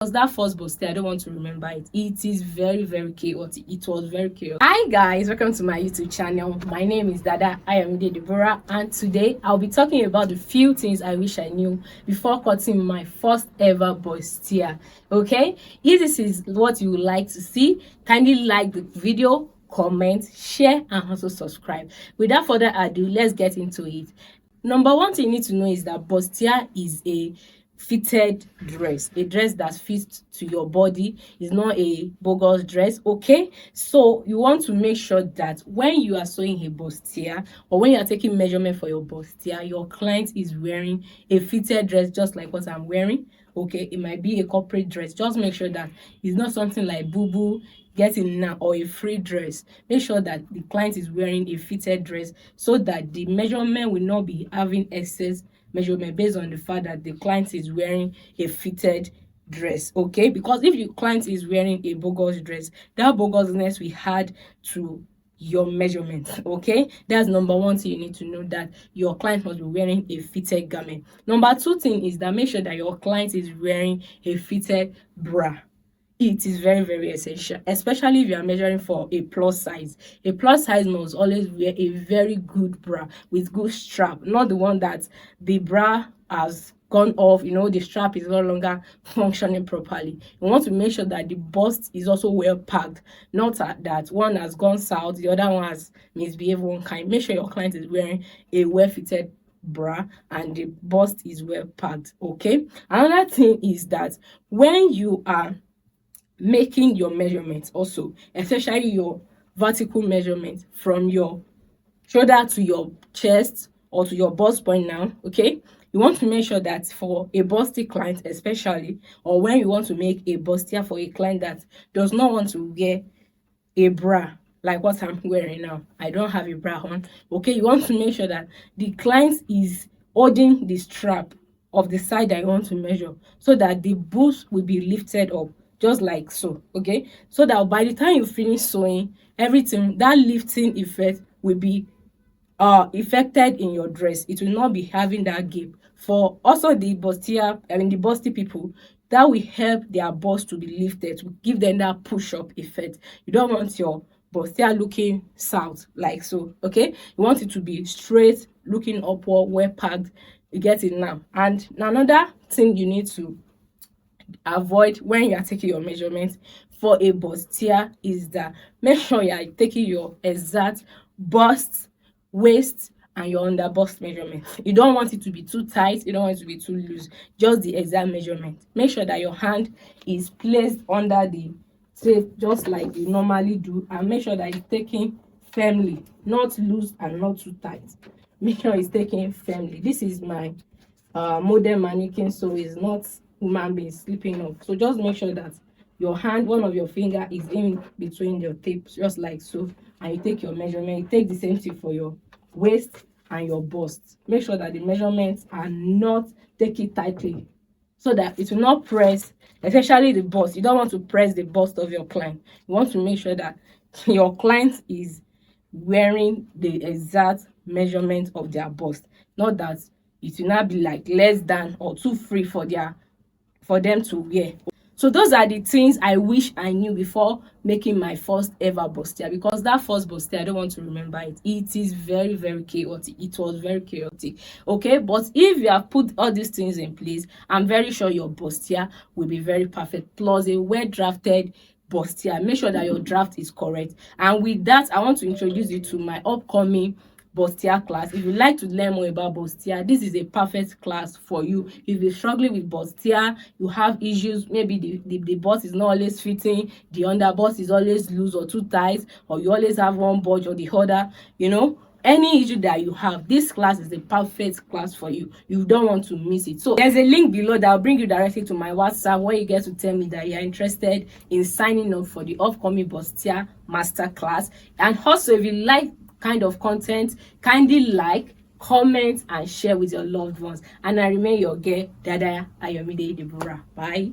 Because that first Bustier, I don't want to remember it. It is very, very chaotic. It was very chaotic. Hi guys, welcome to my YouTube channel. My name is Dada. I am Deborah, and today I'll be talking about the few things I wish I knew before cutting my first ever Bustier. Okay, if this is what you would like to see, kindly like the video, comment, share, and also subscribe. Without further ado, let's get into it. Number one thing you need to know is that Bustier is a fitted dress, a dress that fits to your body. Is not a bogus dress. Okay, so you want to make sure that when you are sewing a Bustier or when you are taking measurement for your Bustier, your client is wearing a fitted dress just like what I'm wearing. Okay, it might be a corporate dress. Just make sure that it's not something like boo boo getting now or a free dress. Make sure that the client is wearing a fitted dress so that the measurement will not be having excess measurement based on the fact that the client is wearing a fitted dress. Okay, because if your client is wearing a bogus dress, that bogusness will add to your measurement. Okay, that's number one thing you need to know, that your client must be wearing a fitted garment. Number two thing is that make sure that your client is wearing a fitted bra. It is very, very essential, especially if you are measuring for a plus size. A plus size must always wear a very good bra with good strap, not the one that the bra has gone off, the strap is no longer functioning properly. You want to make sure that the bust is also well packed, not that one has gone south, the other one has misbehaved one kind. Make sure your client is wearing a well-fitted bra and the bust is well packed. Okay, another thing is that when you are making your measurements, also especially your vertical measurement from your shoulder to your chest or to your bust point now, okay, you want to make sure that for a busty client especially, or when you want to make a bustier for a client that does not want to wear a bra like what I'm wearing now, I don't have a bra on. Okay, you want to make sure that the client is holding the strap of the side that you want to measure so that the boost will be lifted up just like so. Okay, so that by the time you finish sewing everything, that lifting effect will be affected in your dress. It will not be having that gap. For also the bustier, the busty people, that will help their bust to be lifted, to give them that push-up effect. You don't want your bustier looking south like so. Okay, you want it to be straight, looking upward, well packed. You get it now. And another thing you need to avoid when you are taking your measurements for a bustier is that make sure you are taking your exact bust, waist, and your under bust measurement. You don't want it to be too tight, you don't want it to be too loose, just the exact measurement. Make sure that your hand is placed under the tape just like you normally do, and make sure that it's taken firmly, not loose and not too tight. Make sure it's taken firmly. This is my modern mannequin, so it's not human being slipping off. So just make sure that your hand, one of your finger is in between your tapes just like so, and you take your measurement. You take the same thing for your waist and your bust. Make sure that the measurements are not taken tightly so that it will not press, especially the bust. You don't want to press the bust of your client. You want to make sure that your client is wearing the exact measurement of their bust, not that it will not be like less than or too free for them to wear. So those are the things I wish I knew before making my first ever bustier, because that first bustier, I don't want to remember it. It is very, very chaotic. It was very chaotic. Okay, but if you have put all these things in place, I'm very sure your bustier will be very perfect. Plus a well drafted bustier. Make sure that your draft is correct. And with that, I want to introduce you to my upcoming bustier class. If you like to learn more about bustier, this is a perfect class for you. If you're struggling with bustier, you have issues, maybe the bust is not always fitting, the under bust is always loose or too tight, or you always have one bulge or the other, any issue that you have, this class is the perfect class for you. You don't want to miss it. So there's a link below that will bring you directly to my WhatsApp, where you get to tell me that you're interested in signing up for the upcoming bustier master class. And also, if you like kind of content, kindly like, comment, and share with your loved ones. And I remain your girl, Dada Ayomide Deborah. Bye.